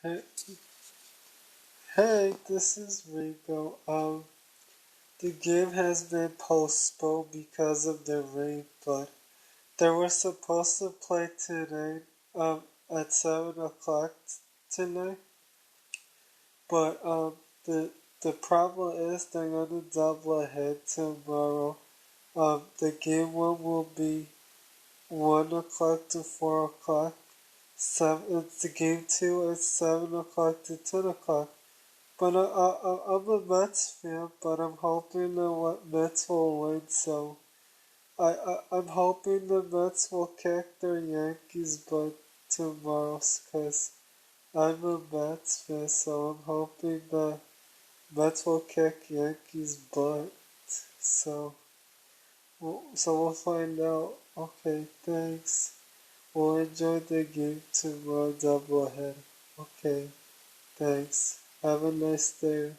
Hey, hey, this is Rigo. The game has been postponed because of the rain, but they were supposed to play today, at 7 o'clock tonight. But the problem is they're gonna double ahead tomorrow. The game one will be 1 o'clock to 4 o'clock. It's the game two at 7 o'clock to 10 o'clock. But I'm a Mets fan, but I'm hoping the Mets will win. So I'm hoping the Mets will kick their Yankees butt tomorrow, cause I'm a Mets fan. So I'm hoping the Mets will kick Yankees butt. So we'll find out. Okay, thanks. We'll enjoy the game tomorrow, doubleheader. Okay, thanks. Have a nice day.